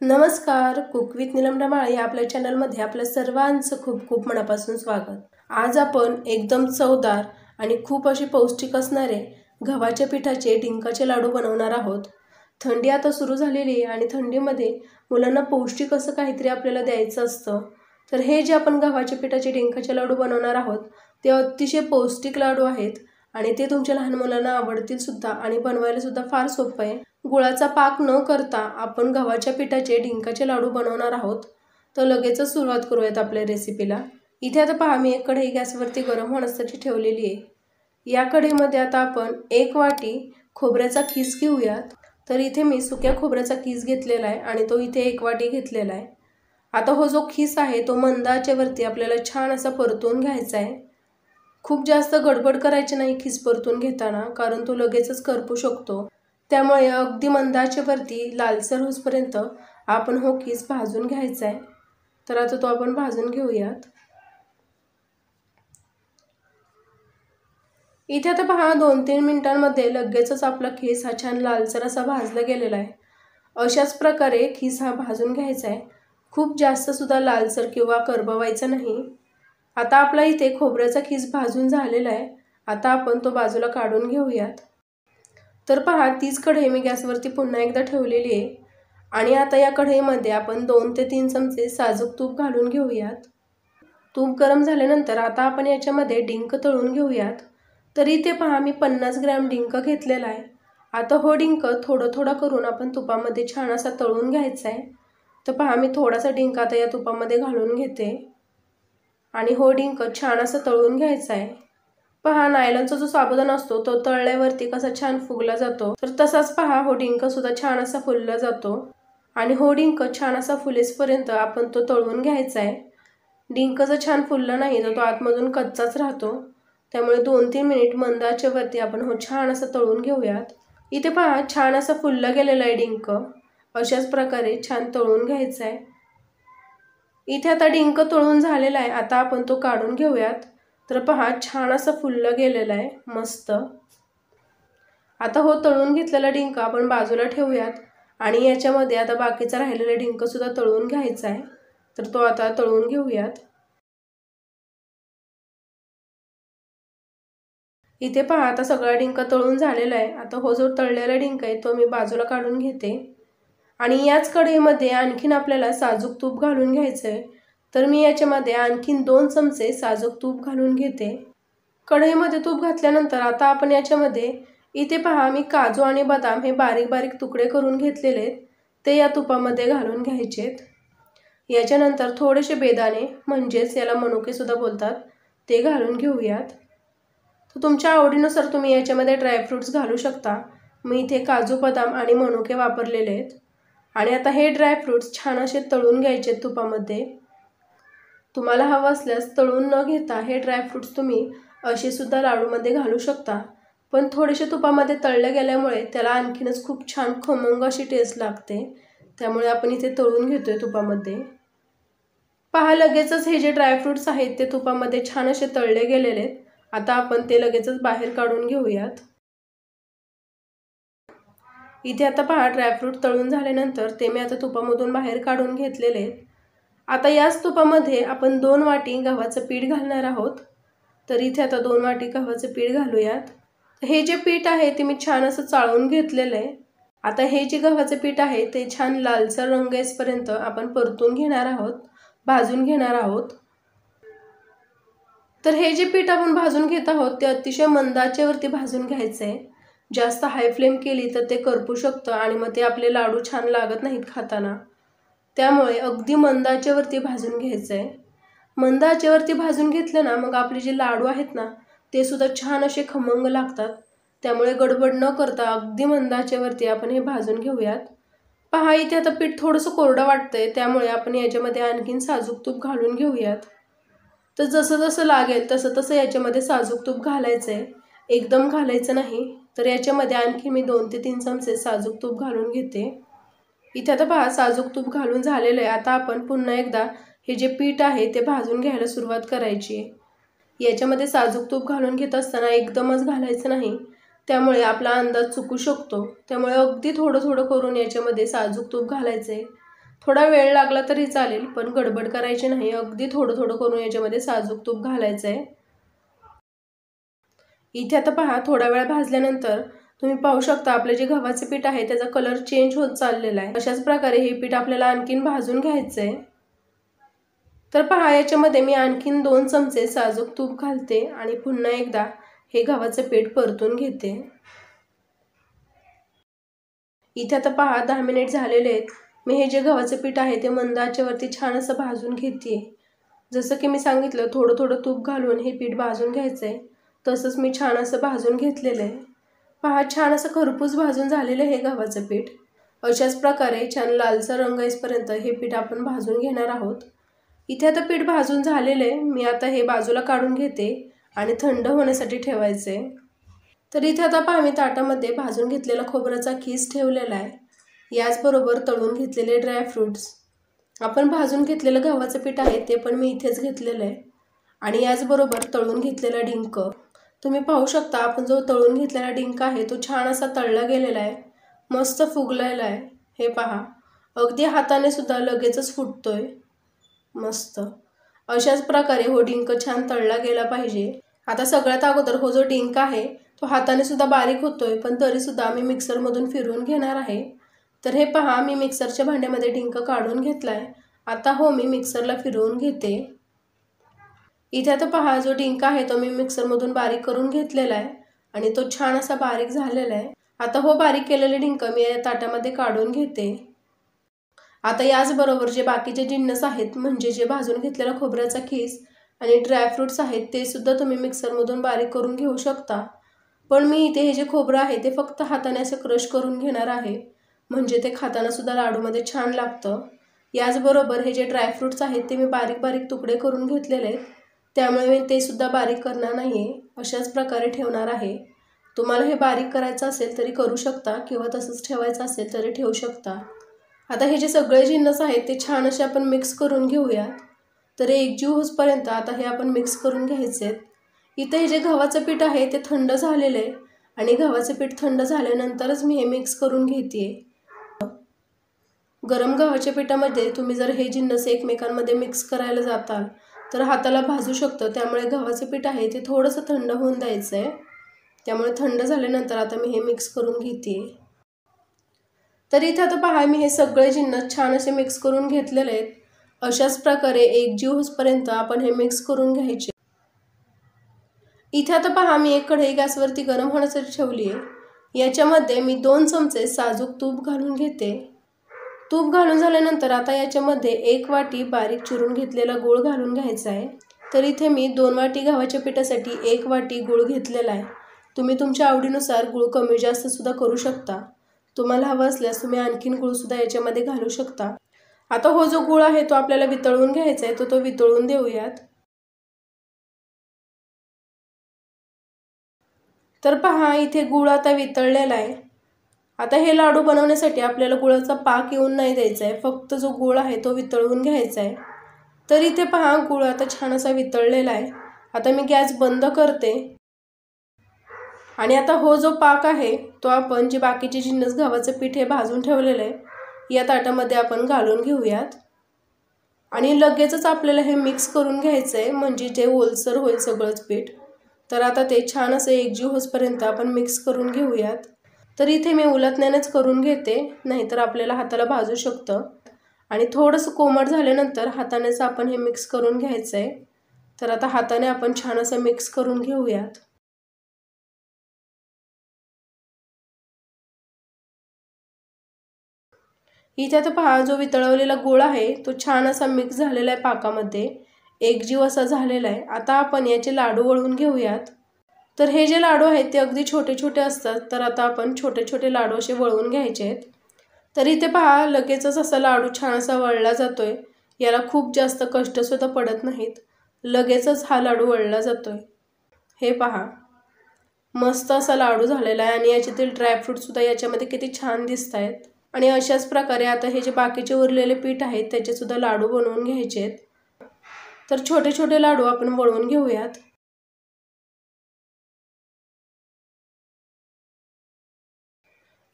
नमस्कार, cook with Neelam ढमाळे या आपल्या चॅनलमध्ये आपल्या सर्वांचं खूप खूप मनापासून स्वागत। आज आपण एकदम चवदार आणि खूप अशी पौष्टिक असणारे गव्हाच्या पिठाचे डिंकाचे लाडू बनवणार आहोत। थंडी आता सुरू झालेली आहे आणि थंडीमध्ये मुलांना पौष्टिक असं काहीतरी आपल्याला द्यायचं असतं। तर हे जे आपण गव्हाच्या पिठाचे डिंकाचे लाडू बनवणार आहोत ते अतिशय पौष्टिक लाडू आहेत आणि ते तुमच्या लहान मुलांना आवडतील सुद्धा आणि बनवायला सुद्धा फार सोपं आहे। गुळाचा पाक न करता आपण गव्हाच्या पिठाचे डिंकाचे लाडू बनवणार आहोत। तर लगेचच सुरुवात करूयात आपल्या रेसिपीला। इथे आता पहा मी एक कढई गॅसवरती गरम होण्यासाठी ठेवलेली आहे। या कढईमध्ये आता आपण 1 वाटी खोबऱ्याचा खीस घेऊयात। तर इथे मी सुक्या खोबऱ्याचा खीस घेतलेला आहे आणि तो इथे 1 वाटी घेतलेला आहे। आता हो जो खीस आहे तो मंद आचेवरती आपल्याला छान असा परतून घ्यायचा आहे। खूप जास्त गडबड करायची नाही खीस परतून घेताना, कारण तो लगेचच करपू शकतो। त्यामुळे अगदी मंद आचेवरती लालसर होईपर्यंत आपण हो खीस भाजून घ्यायचा आहे। तर आता तो आपण भाजून घेऊयात। इथे आता पहा 2-3 मिनिटांमध्ये लगेचच आपला खीस हा छान लालसर असा भाजला गेलेला आहे। अशाच प्रकारे खीस हा भाजून घ्यायचा आहे। खूप जास्त सुद्धा लालसर किंवा करपवायचा नाही। आता आपला इथे खोबऱ्याचा खीस भाजून झालेला आहे। आता आपण तो बाजूला काढून घेऊयात। तर पहा तीच कढई मी गॅसवरती पुन्हा एकदा ठेवलेली आहे आणि आता या कढईमध्ये आपण 2 ते 3 चमचे साजूक तूप घालून घेऊयात। तूप गरम झाल्यानंतर आता आपण याच्यामध्ये डिंक तळून घेऊयात। तर इथे पहा मी 50 ग्रॅम डिंक घेतलेला आहे। आता हो डिंक थोडं करून आपण तुपामध्ये छान असा तळून घ्यायचा आहे। तर पहा मी थोडासा डिंक आता या तुपामध्ये घालून घेते आणि हो डिंक छान असा तळून घ्यायचा आहे। पहा नायलॉनचा जो साबुदाणा असतो तो तळल्यावरती कसा छान फुगला जातो, तर तसाच पहा हो डिंक सुद्धा छान असा फुलला जातो आणि हो डिंक छान असा फुलेसपर्यंत आपण तो तळून घ्यायचा आहे। डिंक जर छान फुलला नाही तर तो आतमधून कच्चाच राहतो। त्यामुळे 2-3 मिनिट मंद आचेवरती आपण हो छान असं तळून घेऊयात। इथे पहा छान असा फुलला गेलेला आहे डिंक। अशाच प्रकारे छान तळून घ्यायचा आहे। इथे आता डिंक तळून झालेला आहे। आता आपण तो काढून घेऊयात। तर पहा छान असं फुललं गेलेलं आहे मस्त। आता हो तळून घेतलेला डिंक आपण बाजूला ठेवूयात आणि याच्यामध्ये आता बाकीचा राहिलेला डिंक सुद्धा तळून घ्यायचा आहे। तर तो आता तळून घेऊयात। इथे पहा आता सगळा डिंक तळून झालेला आहे। आता हो जो तळलेला डिंक आहे तो मी बाजूला काढून घेते आणि याच कढईमध्ये आणखीन आपल्याला साजूक तूप घालून घ्यायचं आहे। तर मी याच्यामध्ये आणखीन 2 चमचे साजूक तूप घालून घेते। कढईमध्ये तूप घातल्यानंतर आता आपण याच्यामध्ये इथे पहा मी काजू आणि बदाम हे बारीक बारीक तुकडे करून घेतलेले आहेत, ते या तुपामध्ये घालून घ्यायचेत। याच्यानंतर थोडेसे बेदाणे म्हणजेच याला मनुके सुद्धा बोलतात ते घालून घेऊयात। तर तुमच्या आवडीनुसार तुम्ही याच्यामध्ये ड्रायफ्रुट्स घालू शकता। मी इथे काजू बदाम आणि मनुके वापरलेले आहेत आणि आता हे ड्रायफ्रुट्स छान असे तळून घ्यायचे तुपामध्ये। तुम्हाला हवं असल्यास तळून न घेता हे ड्रायफ्रुट्स तुम्ही असे सुद्धा लाडूमध्ये घालू शकता, पण थोडेसे तुपामध्ये तळले गेल्यामुळे त्याला आणखीनच खूप छान खमंग अशी टेस्ट लागते। त्यामुळे आपण इथे तळून घेतोय तुपामध्ये। पहा लगेचच हे जे ड्रायफ्रुट्स आहेत ते तुपामध्ये छान असे तळले गेलेले आहेत। आता आपण ते लगेचच बाहेर काढून घेऊयात। इथे आता पहा ड्रायफ्रूट तळून झाल्यानंतर ते मी आता तुपामधून बाहेर काढून घेतलेले आहेत। आता याच तुपामध्ये आपण 2 वाटी गव्हाचं पीठ घालणार आहोत। तर इथे आता 2 वाटी गव्हाचं पीठ घालूयात। हे जे पीठ आहे ते मी छान असं चाळून घेतलेलं आहे। आता हे जे गव्हाचं पीठ आहे ते छान लालसर रंग येईपर्यंत आपण परतून घेणार आहोत, भाजून घेणार आहोत। तर हे जे पीठ आपण भाजून घेत आहोत ते अतिशय मंद आचेवरती भाजून घ्यायचं आहे। जास्त हाय फ्लेम केली तर ते करपू शकतं आणि मग ते आपले लाडू छान लागत नाहीत खाताना। त्यामुळे अगदी मंद आचेवरती भाजून घ्यायचं आहे। मंद आचेवरती भाजून घेतलं ना मग आपले जे लाडू आहेत ना ते सुद्धा छान असे खमंग लागतात। त्यामुळे गडबड न करता अगदी मंद आचेवरती आपण हे भाजून घेऊयात। पहा इथे आता पीठ थोडंसं कोरडं वाटतंय, त्यामुळे आपण याच्यामध्ये आणखीन साजूक तूप घालून घेऊयात। तर जसं जसं लागेल तसं तसं याच्यामध्ये साजूक तूप घालायचं आहे, एकदम घालायचं नाही। तर याच्यामध्ये आणखी मी 2 ते 3 चमचे साजूक तूप घालून घेते। इथे आता पहा साजूक तूप घालून झालेलं आहे। आता आपण पुन्हा एकदा हे जे पीठ आहे ते भाजून घ्यायला सुरुवात करायची आहे। याच्यामध्ये साजूक तूप घालून घेत असताना एकदमच घालायचं नाही, त्यामुळे आपला अंदाज चुकू शकतो। त्यामुळे अगदी थोडं करून याच्यामध्ये साजूक तूप घालायचं आहे। थोडा वेळ लागला तरी चालेल, पण गडबड करायची नाही. अगदी थोडं थोडं करून याच्यामध्ये साजूक तूप घालायचं आहे. इथे आता पहा, थोडा वेळ भाजल्यानंतर तुम्ही पाहू शकता आपले जे गव्हाचे पीठ आहे त्याचा कलर चेंज होत चाललेला आहे. अशाच प्रकारे हे पीठ आपल्याला आणखीन भाजून घ्यायचं आहे. तर पहा, याच्यामध्ये मी आणखीन 2 चमचे साजूक तूप घालते आणि पुन्हा एकदा हे गव्हाचे पीठ परतून घेते. इथे आता पहा 10 मिनिट झालेले आहेत. मी हे जे गव्हाचे पीठ आहे ते मंद आचेवरती छान असं भाजून घेते. जसं की मी सांगितलं, थोडं थोडं तूप घालून हे पीठ भाजून घ्यायचं आहे. तसंच मी छान असं भाजून घेतलेलं आहे. पहा, छान असं खरपूस भाजून झालेलं हे गव्हाचं पीठ. अशाच प्रकारे छान लालसर रंग येईपर्यंत हे पीठ आपण भाजून घेणार आहोत. इथे आता पीठ भाजून झालेलं आहे. मी आता हे बाजूला काढून घेते आणि थंड होण्यासाठी ठेवायचे. तर इथे आता पहा, मी ताटामध्ये भाजून घेतलेला खोबऱ्याचा खीस ठेवलेला आहे. याचबरोबर तळून घेतलेले ड्रायफ्रूट्स, आपण भाजून घेतलेलं गव्हाचं पीठ आहे ते पण मी इथेच घेतलेलं आहे. आणि याचबरोबर तळून घेतलेला डिंक. तुम्ही पाहू शकता, आपण जो तळून घेतलेला डिंक आहे तो छान असा तळला गेलेला आहे, मस्त फुगलेला आहे. हे पहा, अगदी हाताने सुद्धा लगेचच फुटतोय. मस्त अशाच प्रकारे हो डिंक छान तळला गेला पाहिजे. आता सगळ्यात अगोदर हो जो डिंक आहे तो हाताने सुद्धा बारीक होतोय, पण तरी सुद्धा मी मिक्सरमधून फिरवून घेणार आहे. तर हे पहा, मी मिक्सरच्या भांड्यामध्ये डिंक काढून घेतलाय. आता हो मी मिक्सरला फिरवून घेते. इथे आता पहा, जो डिंक आहे तो मी मिक्सरमधून बारीक करून घेतलेला आहे आणि तो छान असा बारीक झालेला आहे. आता हो बारीक केलेले डिंक मी या ताटामध्ये काढून घेते. आता याचबरोबर जे बाकीचे जिन्नस आहेत, म्हणजे जे भाजून घेतलेला खोबऱ्याचा खीस आणि ड्रायफ्रूट्स आहेत ते सुद्धा तुम्ही मिक्सरमधून बारीक करून घेऊ शकता. पण मी इथे हे जे खोबरं आहे ते फक्त हाताने असं क्रश करून घेणार आहे, म्हणजे ते खाताना सुद्धा लाडूमध्ये छान लागतं. याचबरोबर हे जे ड्रायफ्रूट्स आहेत ते मी बारीक बारीक तुकडे करून घेतलेले आहेत, त्यामुळे मी ते सुद्धा बारीक करणार नाही आहे, अशाच प्रकारे ठेवणार आहे. तुम्हाला हे बारीक करायचं असेल तरी करू शकता किंवा तसंच ठेवायचं असेल तरी ठेवू शकता. आता हे जे सगळे जिन्नस आहेत ते छान असे आपण मिक्स करून घेऊयात. तर एकजीव होईपर्यंत आता हे आपण मिक्स करून घ्यायचे आहेत. इथे हे जे गव्हाचं पीठ आहे ते थंड झालेलं आहे आणि गव्हाचं पीठ थंड झाल्यानंतरच मी हे मिक्स करून घेते. गरम गव्हाच्या पिठामध्ये तुम्ही जर हे जिन्नस एकमेकांमध्ये मिक्स करायला जाताल तर हाताला भाजू शकतं, त्यामुळे गव्हाचं पीठ आहे ते थोडंसं थंड होऊन द्यायचं आहे. त्यामुळे थंड झाल्यानंतर आता मी हे मिक्स करून घेते. तर इथे आता पहा, मी हे सगळे जिन्नस छान असे मिक्स करून घेतलेले आहेत. अशाच प्रकारे एकजीव होईपर्यंत आपण हे मिक्स करून घ्यायचे. इथे आता पहा, मी एक कढई गॅसवरती गरम होण्यासाठी ठेवली आहे. याच्यामध्ये मी 2 चमचे साजूक तूप घालून घेते. तूप घालून झाल्यानंतर आता याच्यामध्ये 1 वाटी बारीक चिरून घेतलेला गूळ घालून घ्यायचा आहे. तर इथे मी 2 वाटी गव्हाच्या पिठासाठी 1 वाटी गूळ घेतलेला आहे. तुम्ही तुमच्या आवडीनुसार गूळ कमी जास्त सुद्धा करू शकता. तुम्हाला हवं असल्यास तुम्ही आणखीन गूळ सुद्धा याच्यामध्ये घालू शकता. आता हो जो गूळ आहे तो आपल्याला वितळून घ्यायचा आहे, तो वितळून देऊयात. तर पहा, इथे गूळ आता वितळलेला आहे. आता हे लाडू बनवण्यासाठी आपल्याला गुळाचा पाक येऊन नाही द्यायचा आहे, फक्त जो गूळ आहे तो वितळवून घ्यायचा आहे. तर इथे पहा, गूळ आता छान असा वितळलेला आहे. आता मी गॅस बंद करते आणि आता हो जो पाक आहे तो आपण जे बाकीचे जिन्नस गव्हाचं पीठ हे भाजून ठेवलेलं आहे या ताटामध्ये आपण घालून घेऊयात आणि लगेचच आपल्याला हे मिक्स करून घ्यायचं आहे, म्हणजे जे ओलसर होईल सगळंच पीठ. तर आता ते छान असं एकजीव होईपर्यंत आपण मिक्स करून घेऊयात. तर इथे मी उलटण्यानेच करून घेते, नाहीतर आपल्याला हाताला भाजू शकतं. आणि थोडंसं कोमट झाल्यानंतर हातानेच आपण हे मिक्स करून घ्यायचं आहे. तर आता हाताने आपण छान असं मिक्स करून घेऊयात. इथे आता पहा, जो वितळवलेला गूळ आहे तो छान असा मिक्स झालेला आहे पाकामध्ये, एकजीव असा झालेला आहे. आता आपण याचे लाडू वळून घेऊयात. तर हे जे लाडू आहेत ते अगदी छोटे छोटे असतात, तर आता आपण छोटे छोटे लाडू असे वळवून घ्यायचे आहेत. तर इथे पहा, लगेचच असा लाडू छान असा वळला जातोय. याला खूप जास्त कष्टसुद्धा पडत नाहीत, लगेचच हा लाडू वळला जातोय. हे पहा, मस्त असा लाडू झालेला आहे आणि याच्यातील ड्रायफ्रूटसुद्धा याच्यामध्ये किती छान दिसत आहेत. आणि अशाच प्रकारे आता हे जे बाकीचे उरलेले पीठ आहेत त्याचेसुद्धा लाडू बनवून घ्यायचे आहेत. तर छोटे छोटे लाडू आपण वळवून घेऊयात.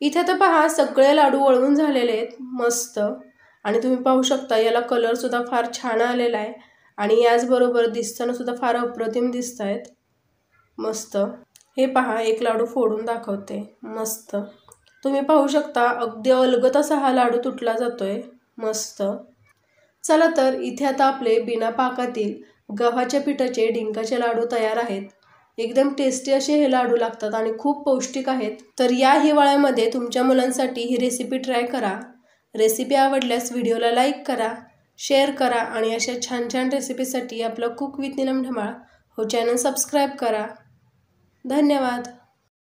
इथे तर पहा, सगळे लाडू वळवून झालेले आहेत मस्त. आणि तुम्ही पाहू शकता याला कलरसुद्धा फार छान आलेला आहे आणि याचबरोबर दिसताना सुद्धा फार अप्रतिम दिसत आहेत. मस्त. हे पहा, एक लाडू फोडून दाखवते. मस्त. तुम्ही पाहू शकता अगदी अलगद असा हा लाडू तुटला जातोय. मस्त. चला तर इथे आता आपले बिना पाकातील गव्हाच्या पिठाचे डिंकाचे लाडू तयार आहेत. एकदम टेस्टी असे हे लाडू लागतात आणि खूप पौष्टिक आहेत. तर या हिवाळ्यामध्ये तुमच्या मुलांसाठी ही रेसिपी ट्राय करा. रेसिपी आवडल्यास व्हिडिओला लाईक करा, शेअर करा आणि अशा छान छान रेसिपीसाठी आपलं कुक विथ नीलम धमाळ हो चॅनल सबस्क्राईब करा. धन्यवाद.